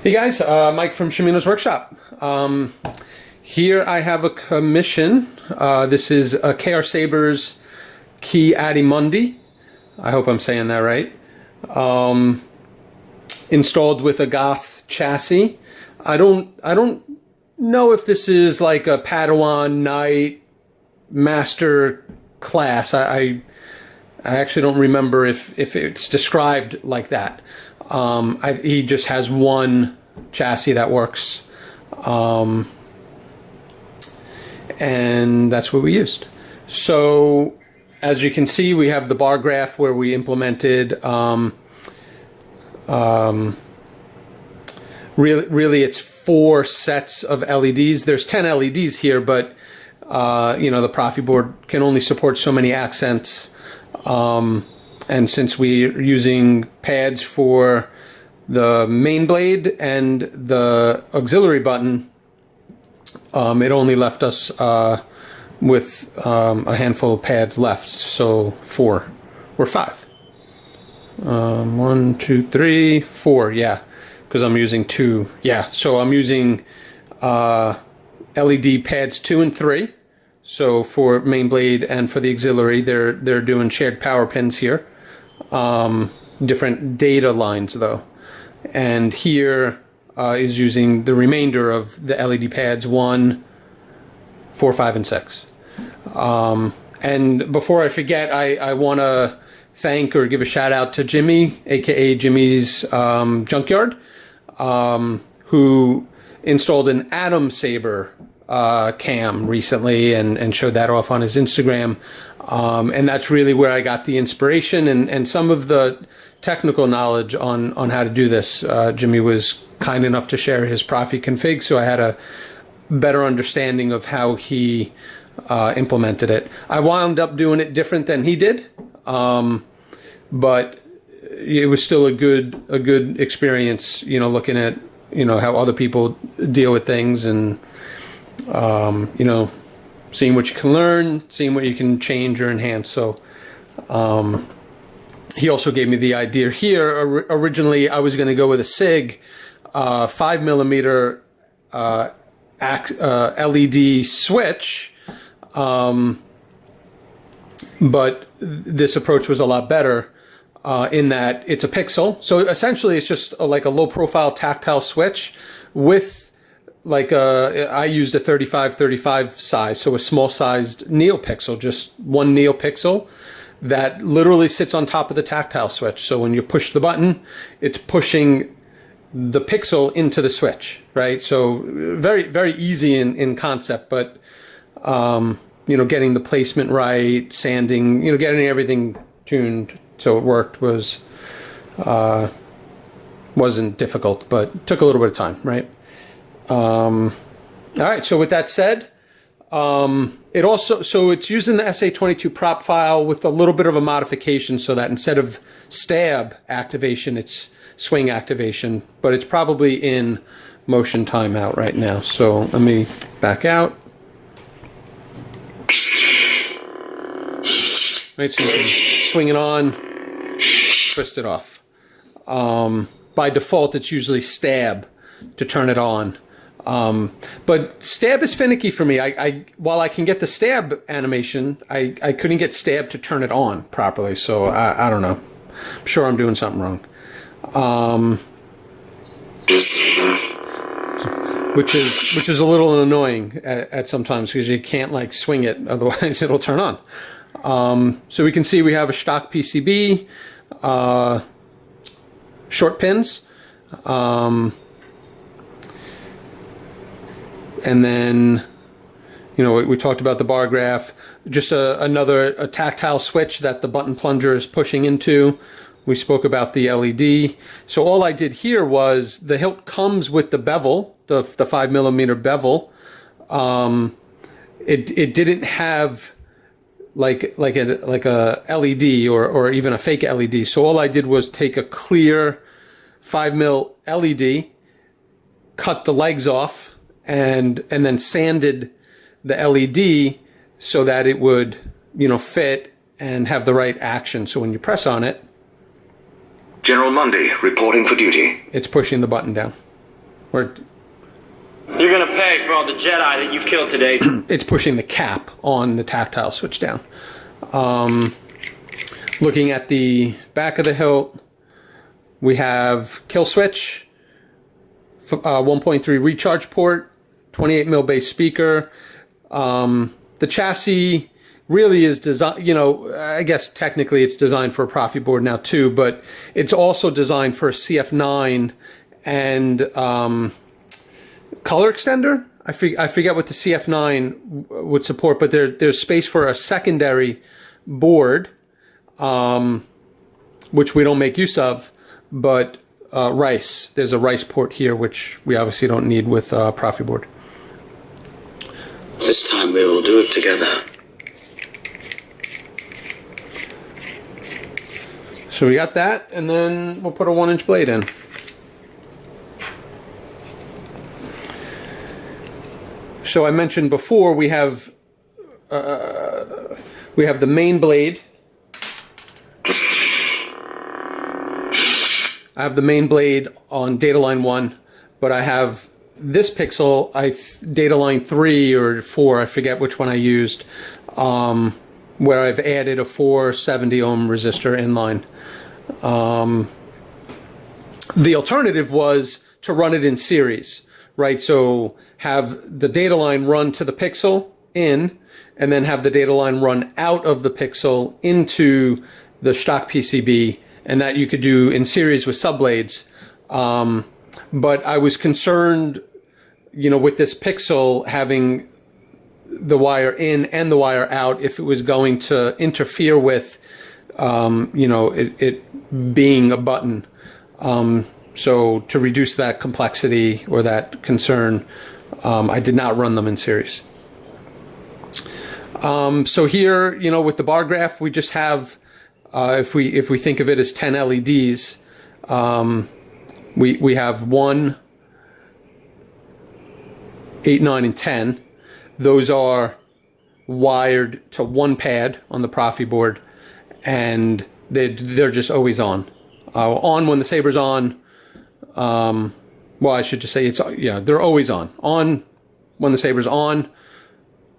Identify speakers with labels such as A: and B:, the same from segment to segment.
A: Hey guys, Mike from Shamino's workshop. Here I have a commission. This is a KRSabers key Mundi. I hope I'm saying that right. Installed with a Goth chassis. I don't know if this is like a Padawan Knight master class. I actually don't remember if it's described like that. He just has one chassis that works, and that's what we used. So as you can see, we have the bar graph where we implemented really it's 4 sets of LEDs. There's 10 LEDs here, but you know, the ProffieBoard can only support so many accents. And since we're using pads for the main blade and the auxiliary button, it only left us with a handful of pads left, so 4 or 5. 1, 2, 3, 4, yeah, because I'm using 2. Yeah, so I'm using LED pads 2 and 3. So for main blade and for the auxiliary, they're doing shared power pins here. Different data lines though. And here is using the remainder of the LED pads 1, 4, 5, and 6. And before I forget, I want to thank or give a shout out to Jimmy, aka Jimmy's Junkyard, who installed an KRSaber cam recently and showed that off on his Instagram. And that's really where I got the inspiration and some of the technical knowledge on how to do this. Jimmy was kind enough to share his Proffie config, so I had a better understanding of how he implemented it. I wound up doing it different than he did, but it was still a good experience, you know, looking at, you know, how other people deal with things and you know, seeing what you can learn, seeing what you can change or enhance. So he also gave me the idea here. Originally I was going to go with a SIG 5mm LED switch, but this approach was a lot better in that it's a pixel. So essentially it's just like a low profile tactile switch with like I used a 35-35 size, so a small sized NeoPixel, just one NeoPixel that literally sits on top of the tactile switch. So when you push the button, it's pushing the pixel into the switch, right? So very easy in concept, but you know, getting the placement right, sanding, you know, getting everything tuned so it worked wasn't difficult, but took a little bit of time, right? All right, so with that said, it also, so it's using the SA22 prop file with a little bit of a modification so that instead of stab activation, it's swing activation, but it's probably in motion timeout right now. So let me back out. Right, so you can swing it on, twist it off. By default, it's usually stab to turn it on. But stab is finicky for me. While I can get the stab animation, I couldn't get stab to turn it on properly. So I don't know. I'm sure I'm doing something wrong. Which is a little annoying at sometimes because you can't like swing it, otherwise it'll turn on. So we can see we have a Shtok PCB, short pins. And then, you know, we talked about the bar graph, just another tactile switch that the button plunger is pushing into. We spoke about the LED. So all I did here was the hilt comes with the bevel, the 5mm bevel. It didn't have like a LED or even a fake LED. So all I did was take a clear 5mm LED, cut the legs off, and then sanded the LED so that it would, you know, fit and have the right action. So when you press on it,
B: General Mundi reporting for duty.
A: It's pushing the button down. Where
B: you're gonna pay for all the Jedi that you killed today.
A: It's pushing the cap on the tactile switch down. Looking at the back of the hilt, we have kill switch, 1.3 recharge port, 28mm bass speaker. The chassis really is designed, you know, I guess technically it's designed for a ProffieBoard now too, but it's also designed for a CF9 and color extender. I forget what the CF9 would support, but there's space for a secondary board, which we don't make use of, but rice. There's a rice port here, which we obviously don't need with ProffieBoard.
C: This time we will do it together.
A: So we got that, and then we'll put a 1-inch blade in. So I mentioned before we have the main blade. I have the main blade on data line 1, but I have this pixel, data line 3 or 4, I forget which one I used, where I've added a 470 ohm resistor inline. The alternative was to run it in series, right? So have the data line run to the pixel in, and then have the data line run out of the pixel into the Shtok PCB, and that you could do in series with subblades. But I was concerned, you know, with this pixel having the wire in and the wire out, if it was going to interfere with, you know, it being a button. So to reduce that complexity or that concern, I did not run them in series. So here, you know, with the bar graph, we just have, if we think of it as 10 LEDs, we have 1, 8, 9, and 10. Those are wired to one pad on the ProffieBoard, and they're just always on. On when the Saber's on. Well, I should just say they're always on. On when the Saber's on.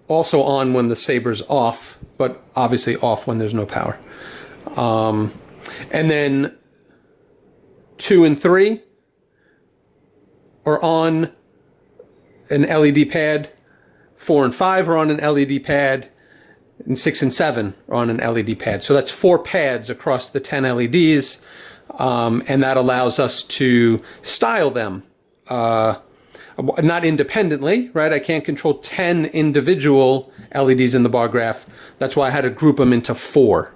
A: Also on when the Saber's off, but obviously off when there's no power. And then 2 and 3 are on an LED pad. 4 and 5 are on an LED pad, and 6 and 7 are on an LED pad. So that's 4 pads across the 10 LEDs, and that allows us to style them, not independently, right? I can't control 10 individual LEDs in the bar graph. That's why I had to group them into 4.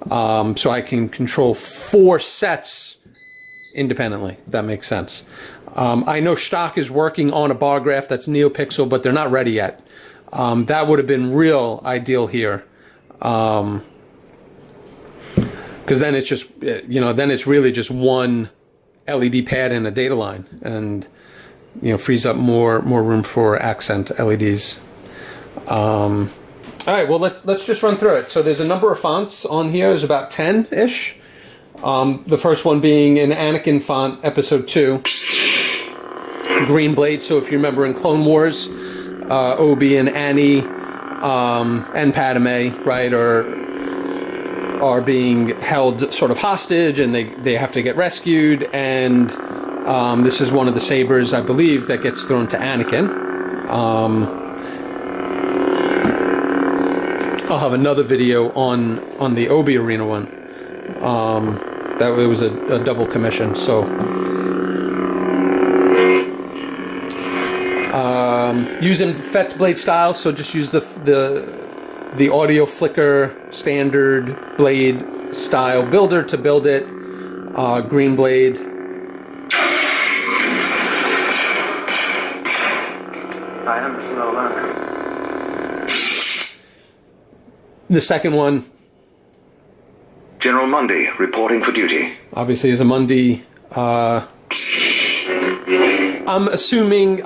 A: So I can control 4 sets independently, if that makes sense. I know Shtok is working on a bar graph that's NeoPixel, but they're not ready yet. That would have been real ideal here. Because then it's just, you know, then it's really just one LED pad and a data line, and, you know, frees up more room for accent LEDs. All right, well, let's just run through it. So there's a number of fonts on here. There's about 10-ish. The first one being an Anakin font, Episode 2. Green blade, so if you remember in Clone Wars, Obi and Annie and Padme, right, are being held sort of hostage, and they have to get rescued, and this is one of the sabers, I believe, that gets thrown to Anakin. I'll have another video on the Obi Arena one. That it was a double commission, so using Fett's blade style, so just use the audio flicker standard blade style builder to build it. Green blade.
B: I am a slow learner.
A: The second one,
D: General Mundi reporting for duty.
A: obviously, is a Mundi. I'm assuming,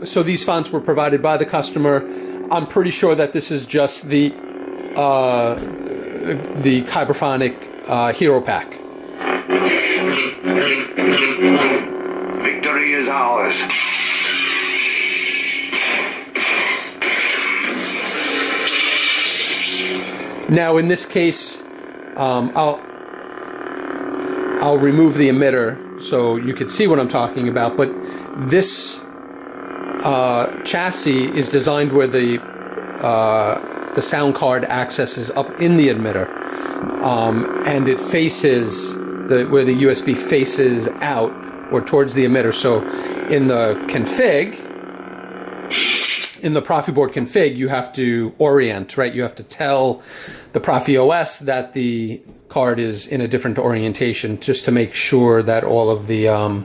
A: so these fonts were provided by the customer. I'm pretty sure that this is just the Kyberphonic Hero Pack.
D: Victory is ours.
A: Now, in this case, I'll remove the emitter so you can see what I'm talking about. But this chassis is designed where the sound card accesses up in the emitter, and it faces where the USB faces out or towards the emitter. So in the config, in the ProffieBoard config, you have to orient, right? You have to tell the ProffieOS that the card is in a different orientation, just to make sure that all of the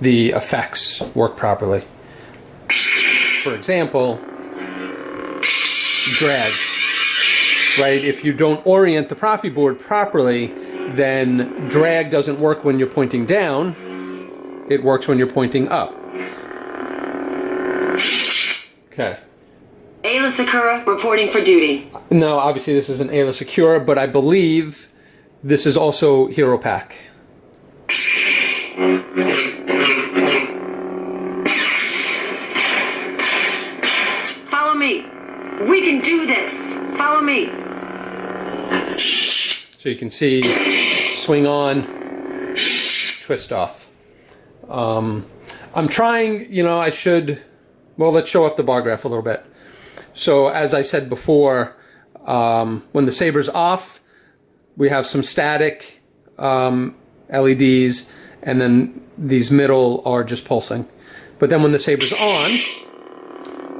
A: effects work properly. For example, drag, right? If you don't orient the ProffieBoard properly, then drag doesn't work when you're pointing down. It works when you're pointing up. Okay.
E: Ayla Sakura reporting for duty.
A: Now, obviously this is an Ayla Sakura, but I believe this is also Hero Pack.
E: Follow me. We can do this. Follow me.
A: So you can see, swing on, twist off. I'm trying, you know, well, let's show off the bar graph a little bit. So as I said before, when the saber's off, we have some static LEDs, and then these middle are just pulsing. But then when the saber's on,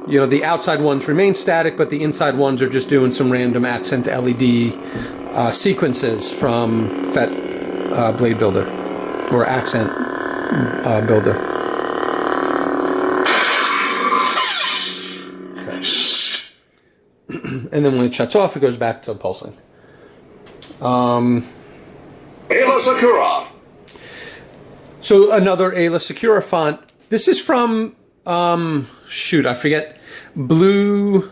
A: you know, the outside ones remain static, but the inside ones are just doing some random accent LED sequences from FET Blade Builder, or Accent Builder. Okay. And then when it shuts off, it goes back to pulsing.
D: Ayla Sakura.
A: So another Ayla Sakura font. This is from, shoot, I forget, Blue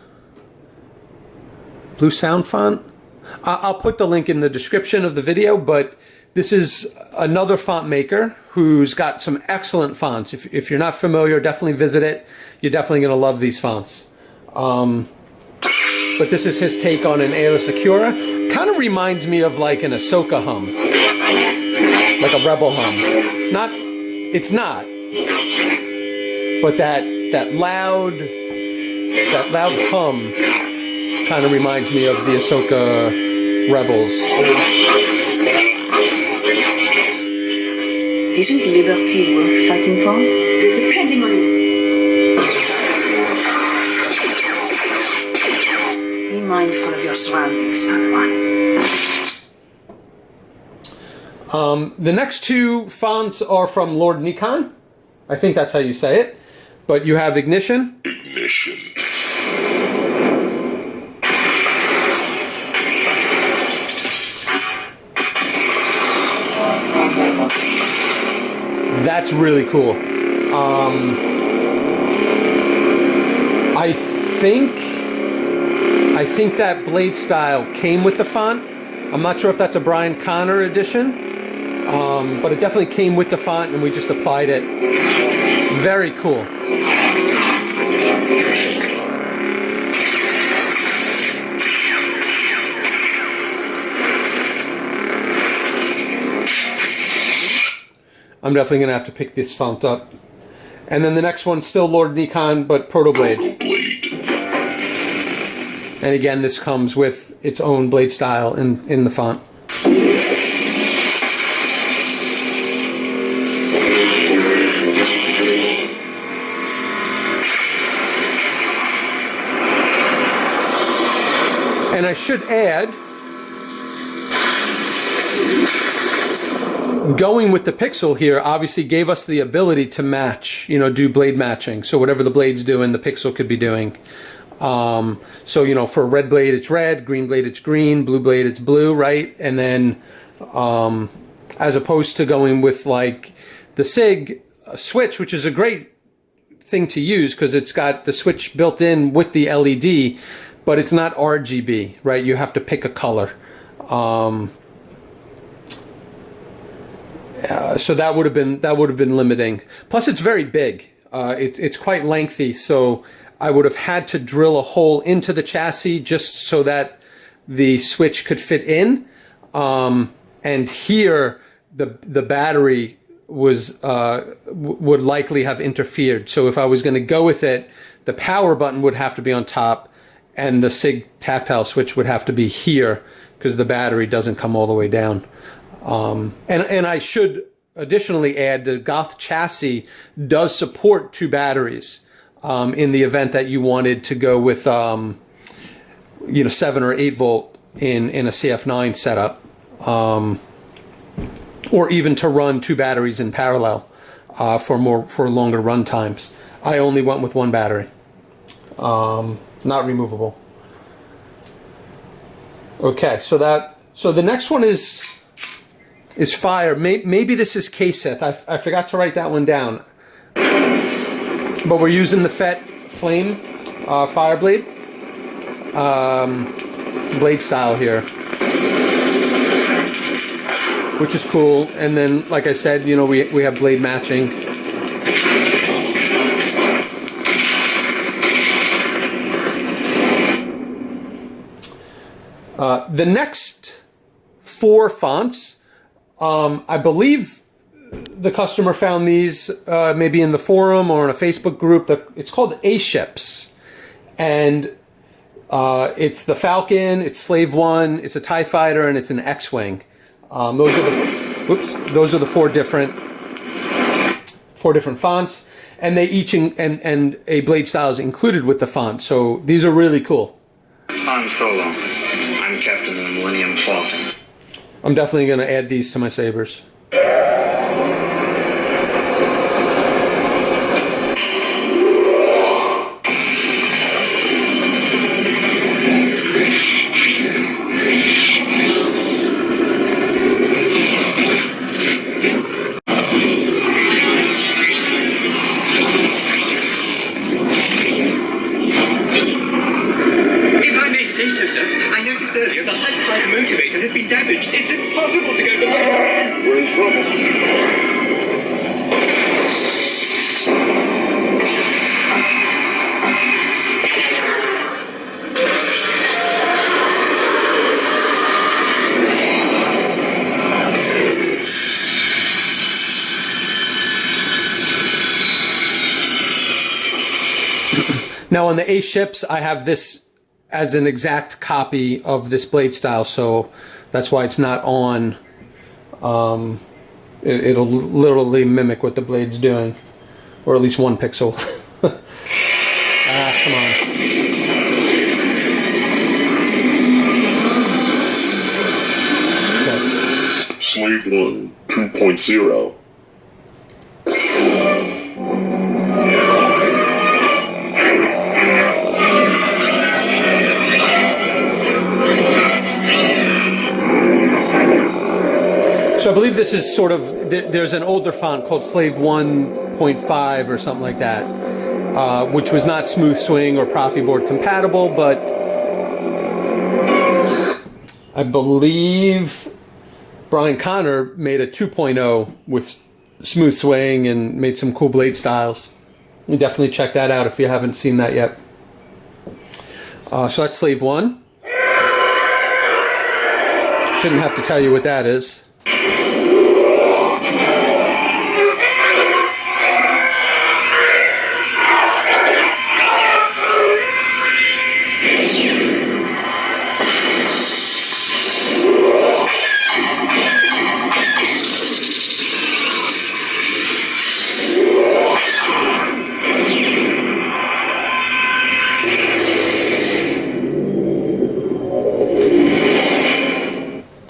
A: Sound font? I'll put the link in the description of the video, but this is another font maker who's got some excellent fonts. If you're not familiar, definitely visit it. You're definitely going to love these fonts. But this is his take on an Ayla Sakura. Kind of reminds me of like an Ahsoka hum. Like a Rebel hum. It's not. But that loud hum kind of reminds me of the Ahsoka Rebels.
F: Isn't liberty worth fighting for?
E: Depending on you.
F: Be mindful of your surroundings, Padawan.
A: The next two fonts are from Lord Nikon. I think that's how you say it. But you have Ignition.
G: Ignition.
A: That's really cool. I think that blade style came with the font. I'm not sure if that's a Brian Connor edition, but it definitely came with the font, and we just applied it. Very cool. I'm definitely going to have to pick this font up. And then the next one's still Lord Nikon, but Proto Blade. And again, this comes with its own blade style in the font. And I should add, going with the Pixel here obviously gave us the ability to match, you know, do blade matching. So whatever the blade's doing, the Pixel could be doing. So, you know, for a red blade, it's red, green blade, it's green, blue blade, it's blue, right? And then, as opposed to going with like the SIG switch, which is a great thing to use because it's got the switch built in with the LED, but it's not RGB, right? You have to pick a color. So that would have been limiting. Plus, it's very big. It's quite lengthy, so I would have had to drill a hole into the chassis just so that the switch could fit in. And here, the battery was would likely have interfered. So if I was going to go with it, the power button would have to be on top, and the SIG tactile switch would have to be here because the battery doesn't come all the way down. And I should additionally add the Goth Chassis does support 2 batteries in the event that you wanted to go with 7 or 8 volt in a CF9 setup, or even to run 2 batteries in parallel for longer run times. I only went with 1 battery, not removable. Okay, so the next one is fire. Maybe this is KSith. I forgot to write that one down. But we're using the FET Flame fire blade style here, which is cool. And then, like I said, we have blade matching. The next 4 fonts, I believe the customer found these maybe in the forum or in a Facebook group. It's called A-Ships, and it's the Falcon, it's Slave 1, it's a TIE Fighter, and it's an X-Wing. Those are the 4 different fonts, and they each and a blade style is included with the font. So these are really cool.
G: Han Solo. I'm Captain of the Millennium Falcon.
A: I'm definitely going to add these to my sabers.
D: It's impossible to go to bed. We're in trouble.
A: Now on the A-Ships, I have this as an exact copy of this blade style, so that's why it's not on. It'll literally mimic what the blade's doing, or at least 1 pixel. Come on. Okay.
D: Slave 1 2.0.
A: So I believe this is sort of, there's an older font called Slave 1.5 or something like that, which was not Smooth Swing or ProffieBoard compatible, but I believe Brian Connor made a 2.0 with Smooth Swing and made some cool blade styles. You definitely check that out if you haven't seen that yet. So that's Slave 1. Shouldn't have to tell you what that is.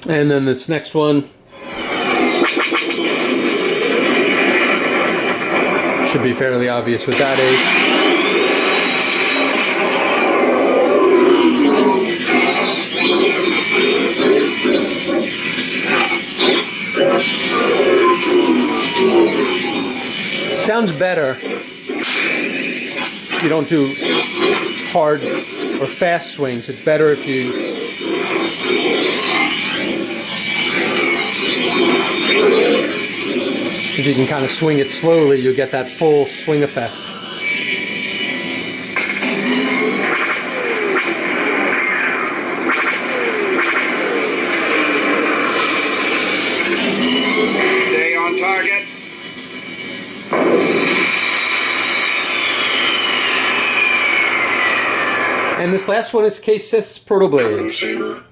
A: And then this next one should be fairly obvious what that is. Sounds better if you don't do hard or fast swings. It's better if you If you can kind of swing it slowly, you get that full swing effect.
G: Stay on target.
A: And this last one is KRSabers ProtoBlade.
D: Saber.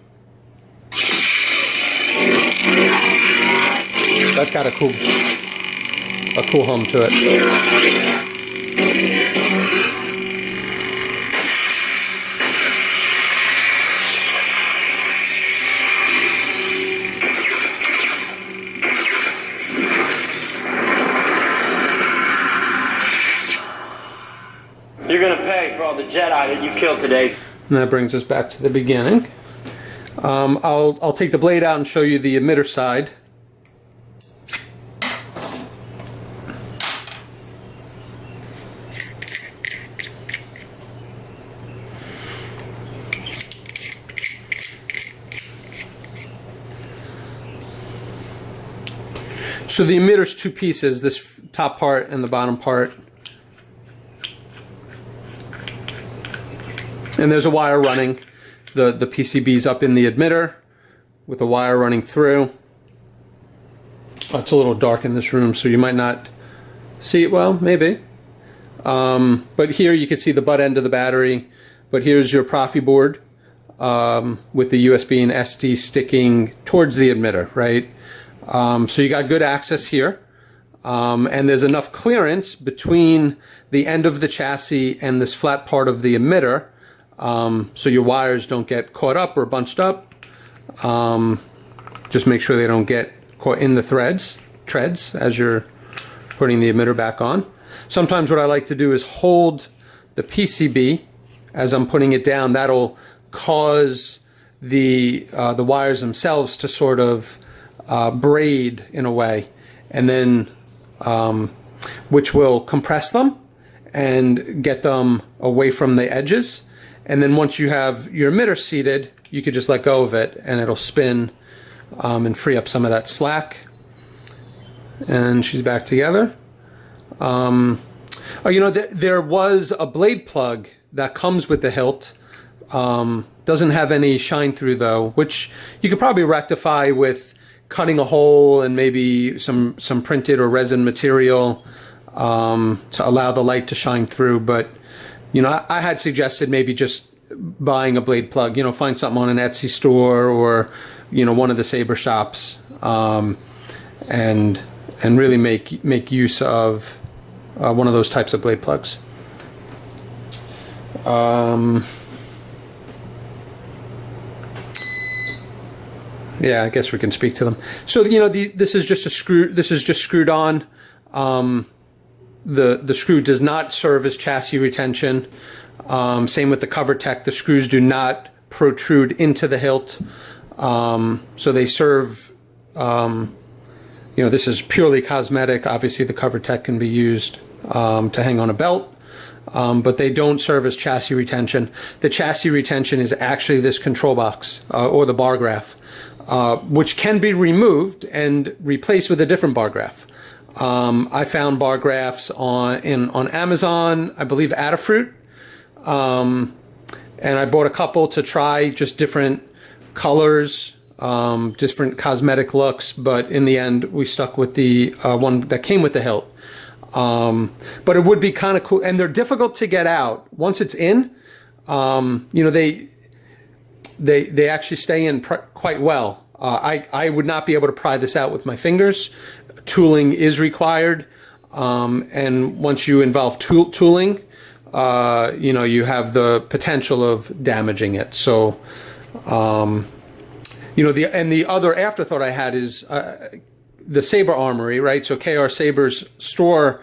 A: That's got a cool hum to it.
B: You're gonna pay for all the Jedi that you killed today.
A: And that brings us back to the beginning. I'll take the blade out and show you the emitter side. So the emitter's two pieces, this top part and the bottom part. And there's a wire running. The PCB's up in the emitter with a wire running through. Oh, it's a little dark in this room, so you might not see it well, maybe. But here you can see the butt end of the battery. But here's your ProffieBoard with the USB and SD sticking towards the emitter, right? So you got good access here. And there's enough clearance between the end of the chassis and this flat part of the emitter, so your wires don't get caught up or bunched up. Just make sure they don't get caught in the treads as you're putting the emitter back on. Sometimes what I like to do is hold the PCB as I'm putting it down. That'll cause the wires themselves to sort of braid in a way, and then which will compress them and get them away from the edges. And then once you have your emitter seated, you could just let go of it and it'll spin and free up some of that slack. And she's back together. Oh, you know, there was a blade plug that comes with the Hilt. Doesn't have any shine through though, which you could probably rectify with cutting a hole and maybe some printed or resin material to allow the light to shine through. But you know, I had suggested maybe just buying a blade plug. You know, find something on an Etsy store or you know, one of the saber shops, and really make use of one of those types of blade plugs. Yeah, I guess we can speak to them. So you know, this is just a screw. This is just screwed on. The screw does not serve as chassis retention. Same with the cover tech. The screws do not protrude into the hilt. So they serve. You know, this is purely cosmetic. Obviously, the cover tech can be used to hang on a belt. But they don't serve as chassis retention. The chassis retention is actually this control box or the bar graph, which can be removed and replaced with a different bar graph. I found bar graphs on Amazon, I believe Adafruit, and I bought a couple to try, just different colors, different cosmetic looks, but in the end we stuck with the one that came with the hilt. But it would be kind of cool, and they're difficult to get out. Once it's in, you know, they actually stay in quite well. I would not be able to pry this out with my fingers. Tooling is required, and once you involve tooling, you know, you have the potential of damaging it. So, you know, the other afterthought I had is the Saber Armory, right? So KRSabers store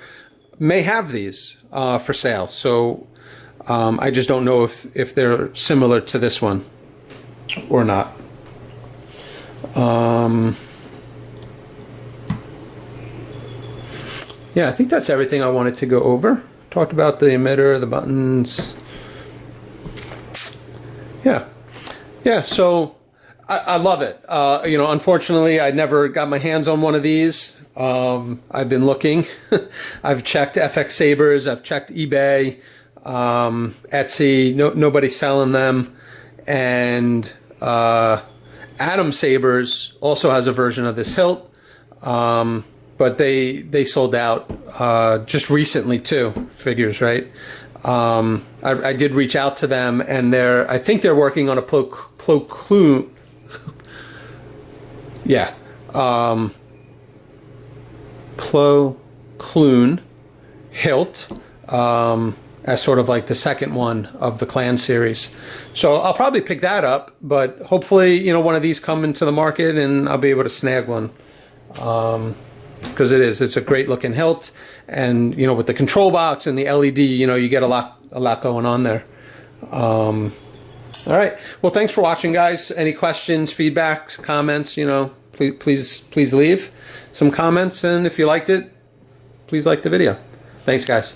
A: may have these for sale. So I just don't know if they're similar to this one or not. Yeah, I think that's everything I wanted to go over. Talked about the emitter, the buttons. Yeah, so I love it. You know, unfortunately, I never got my hands on one of these I've been looking. I've checked KRSabers, I've checked eBay, Etsy, nobody's selling them. And KRSabers also has a version of this hilt, but they sold out just recently too. Figures, right? I did reach out to them, and I think they're working on a Plo Clune hilt, as sort of like the second one of the clan series. So I'll probably pick that up, but hopefully, you know, one of these come into the market and I'll be able to snag one. Because it's a great looking hilt, and you know, with the control box and the LED, you know, you get a lot going on there. All right, well, thanks for watching, guys. Any questions, feedbacks, comments, you know, please leave some comments, and if you liked it, please like the video. Thanks, guys.